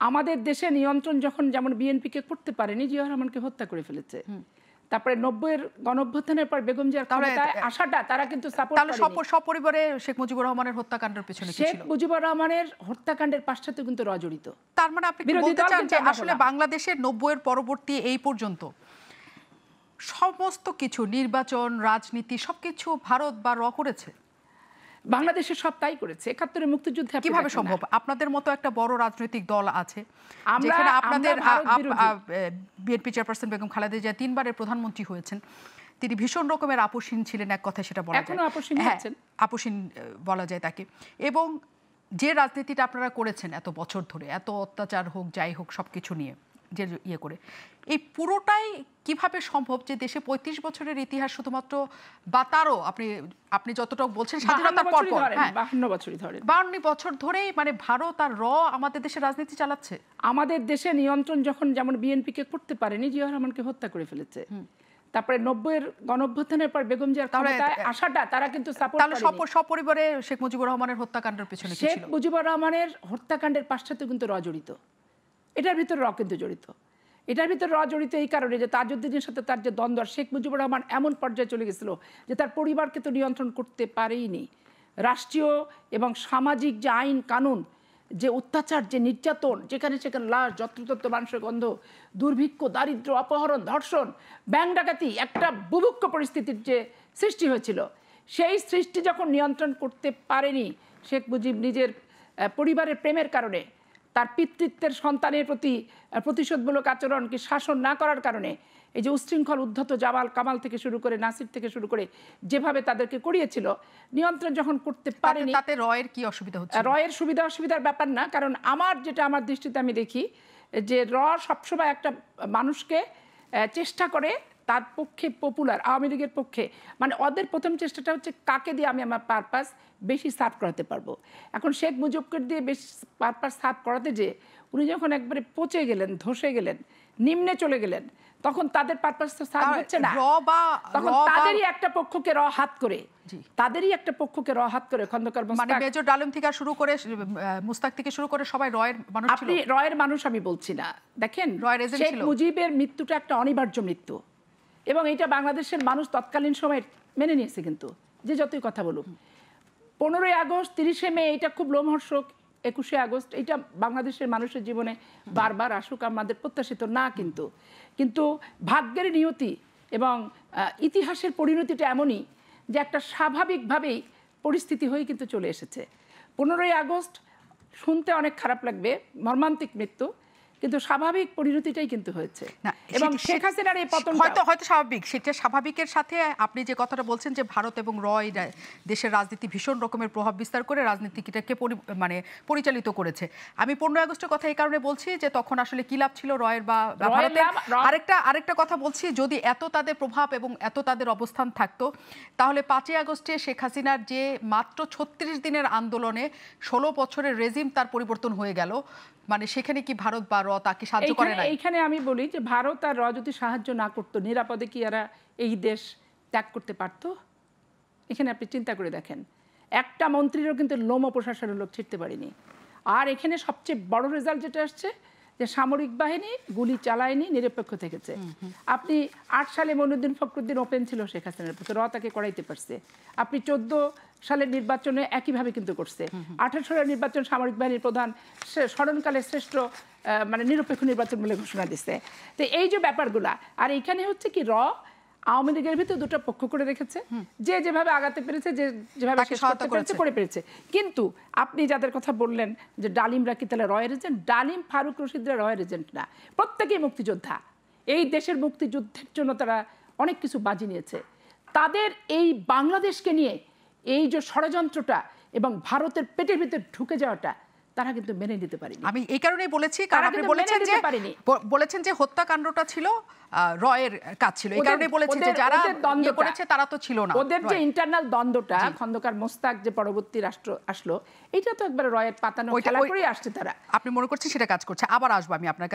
আমাদের দেশে নিয়ন্ত্রণ যখন যেমন বিএনপিকে করতে পারেনি, জিয়া রহমানকে হত্যা করে ফেলেছে। তারপরে 90-এর গণঅভ্যুত্থানের পর বেগম জিয়ার ক্ষমতায় আসাটা তারা কিন্তু সাপোর্ট করেনি। তাহলে সপরিবারে শেখ মুজিবুর রহমানের হত্যাকাণ্ডের পেছনে কি ছিল? শেখ মুজিবুর রহমানের হত্যাকাণ্ডের পাশটাতে কিন্তু জড়িত। তার মানে আপনি কি বলতে চান যে আসলে বাংলাদেশের 90-এর পরবর্তী এই পর্যন্ত সমস্ত কিছু, নির্বাচন, রাজনীতি, সবকিছু ভারত বা করেছে? বাংলাদেশের সব তাই করেছে। 71-এর মুক্তিযুদ্ধে কিভাবে সম্ভব? আপনাদের মতো একটা বড় রাজনৈতিক দল আছে যেখানে আপনাদের বিএনপি চেয়ারপারসন বেগম খালেদা জিয়া 3বারের প্রধানমন্ত্রী হয়েছেন, তিনি ভীষণ রকমের আপোষহীন ছিলেন, এক কথায় সেটা বলা যায়, এখনো আপোষহীন আছেন, আপোষহীন বলা যায় তাকে। এবং যে রাজনীতিটা আপনারা করেছেন এত বছর ধরে, এত অত্যাচার হোক যাই হোক সবকিছু নিয়ে যে ইয়ে করে, এই পুরোটাই কিভাবে সম্ভব যে দেশে 35 বছরের ইতিহাস শুধুমাত্র বা তারও আপনি যতটা বলছেন স্বাধীনতার পর 52 বছর ধরেই মানে ভারত আর আমাদের দেশে রাজনীতি চালাচ্ছে? আমাদের দেশে নিয়ন্ত্রণ যখন যেমন বিএনপিকে করতে পারেনি, জিয়া রহমানকে হত্যা করে ফেলেছে। তারপরে 90-এর গণঅভ্যুত্থানের পর বেগম জিয়ার ক্ষমতায় আসাটা তারা কিন্তু সাপোর্ট করেনি। তাহলে সপরিবারে শেখ মুজিবুর রহমানের হত্যাকাণ্ডের পেছনে কি ছিল? শেখ মুজিবুর রহমানের হত্যাকাণ্ডের পাশটাতে কিন্তু জড়িত। এটার ভিতরে কিন্তু জড়িত। এটার ভিতরে জড়িত এই কারণে যে তাজউদ্দিনের সাথে তার যে দ্বন্দ্ব, শেখ মুজিবুর রহমান এমন পর্যায়ে চলে গেছিল যে তার পরিবারকে তো নিয়ন্ত্রণ করতে পারেইনি। রাষ্ট্রীয় এবং সামাজিক যে আইন কানুন, যে অত্যাচার, যে নির্যাতন, যেখানে সেখানে লাশ, যত্রতত্র মানুষের গন্ধ, দুর্ভিক্ষ, দারিদ্র্য, অপহরণ, ধর্ষণ, ব্যাংক ডাকাতি, একটা বুভুক্ষ পরিস্থিতির যে সৃষ্টি হয়েছিল, সেই সৃষ্টি যখন নিয়ন্ত্রণ করতে পারেনি শেখ মুজিব নিজের পরিবারের প্রেমের কারণে, তার পিতৃত্বের সন্তানের প্রতি প্রতিশোধমূলক আচরণ কি শাসন না করার কারণে, এই যে উশৃঙ্খল উদ্ধত জামাল কামাল থেকে শুরু করে নাসির থেকে শুরু করে যেভাবে তাদেরকে করিয়েছিল, নিয়ন্ত্রণ যখন করতে পারেনি। তাতে রয়ের কি অসুবিধা হচ্ছে? রয়ের সুবিধা অসুবিধার ব্যাপার না, কারণ আমার দৃষ্টিতে আমি দেখি যে সবসময় একটা মানুষকে চেষ্টা করে তার পক্ষে পপুলার, আওয়ামী লীগের পক্ষে, মানে ওদের প্রথম চেষ্টাটা হচ্ছে কাকে দিয়ে আমি আমার পারপাস বেশি সার্ভ করাতে পারবো। এখন শেখ মুজিবকে দিয়ে বেশি পারপাস সার্ভ করাতে যে উনি যখন একবারে পচে গেলেন, ধসে গেলেন, নিম্নে চলে গেলেন, তখন তাদের পারপাস তো সার্ভ হচ্ছে না। তখন তাদেরই একটা পক্ষকে হাত করে খন্দকার মানে মেজর ডালিম থেকে শুরু করে মুস্তাক থেকে শুরু করে সবাই রয়ের মানুষ ছিল। আপনি রয়ের মানুষ আমি বলছি না, দেখেন শেখ মুজিবের মৃত্যুটা একটা অনিবার্য মৃত্যু এবং এটা বাংলাদেশের মানুষ তৎকালীন সময় মেনে নিয়েছে। কিন্তু যে যতই কথা বলুক, 15ই আগস্ট, 30শে মে এটা খুব লোমহর্ষক, 21শে আগস্ট এটা বাংলাদেশের মানুষের জীবনে বারবার আসুক আমাদের প্রত্যাশিত না, কিন্তু ভাগ্যের নিয়তি এবং ইতিহাসের পরিণতিটা এমনই যে একটা স্বাভাবিকভাবেই পরিস্থিতি হয়ে কিন্তু চলে এসেছে। 15ই আগস্ট শুনতে অনেক খারাপ লাগবে, মর্মান্তিক মৃত্যু, কিন্তু স্বাভাবিক পরিণতিটাই কিন্তু হয়েছে। এবং শেখ হাসিনার এই পতন হয়তো স্বাভাবিক, সেটা স্বাভাবিকের সাথে আপনি যে কথাটা বলছেন যে ভারত এবং দেশের রাজনীতি ভীষণ রকমের প্রভাব বিস্তার করে রাজনীতিটাকে মানে পরিচালিত করেছে। আমি 15ই আগস্টের কথা এই কারণে বলছি যে তখন আসলে কি লাভ ছিল রয়ের বা ভারতের। আরেকটা কথা বলছি, যদি এত তাদের প্রভাব এবং এত তাদের অবস্থান থাকতো, তাহলে 5ই আগস্টে শেখ হাসিনার যে মাত্র 36 দিনের আন্দোলনে 16 বছরের রেজিম তার পরিবর্তন হয়ে গেল, মানে সেখানে কি ভারত বা তাকে সাহায্য করে না? এইখানে আমি বলি যে ভারত আর যদি সাহায্য না করতো, নিরাপদে কি এরা এই দেশ ত্যাগ করতে পারতো? এখানে আপনি চিন্তা করে দেখেন, একটা মন্ত্রীরও কিন্তু লোম প্রশাসনের লোক ছিটতে পারেনি। আর এখানে সবচেয়ে বড় রেজাল্ট যেটা আসছে যে সামরিক বাহিনী গুলি চালায়নি, নিরপেক্ষ থেকেছে। আপনি 8 সালে মইনুদ্দিন ফখরুদ্দিন ওপেন ছিল শেখ হাসিনার প্রতি, তাকে করাইতে পারছে। আপনি 14 সালের নির্বাচনে একইভাবে কিন্তু করছে। 18 সালের নির্বাচন সামরিক বাহিনীর প্রধান স্মরণকালে শ্রেষ্ঠ মানে নিরপেক্ষ নির্বাচন বলে ঘোষণা দিচ্ছে। তো এই যে ব্যাপারগুলা, আর এখানে হচ্ছে কি আওয়ামী লীগের ভিতরে দুটো পক্ষ করে রেখেছে, যে যেভাবে আগাতে পেরেছে, যে যেভাবে করে পেরেছে। কিন্তু আপনি যাদের কথা বললেন যে ডালিমরা কি তাহলে রয়ের এজেন্ট? ডালিম, ফারুক রশিদরা রয়ের এজেন্ট না, প্রত্যেকেই মুক্তিযোদ্ধা। এই দেশের মুক্তিযুদ্ধের জন্য তারা অনেক কিছু বাজি নিয়েছে। তাদের এই বাংলাদেশকে নিয়ে এই যে ষড়যন্ত্রটা এবং ভারতের পেটের ভিতরে ঢুকে যাওয়াটা তারা কিন্তু মেনে নিতে পারেনি। আমি এই কারণেই বলেছি, কারণ আপনি বলেছেন যে হত্যাকাণ্ডটা ছিল রয়ের কাজ ছিল, এই কারণেই বলেছি যে যারা দ্বন্দ্ব করেছে তারা তো ছিল না। ওদের যে ইন্টারনাল দ্বন্দ্বটা, খন্দকার মোস্তাক যে পরবর্তী রাষ্ট্র আসলো, এটা তো একবার রয়ের পাতানো খেলা করেই আসছে তারা। আপনি মনে করছেন সেটা কাজ করছে। আবার আসবো আমি আপনার কাছে।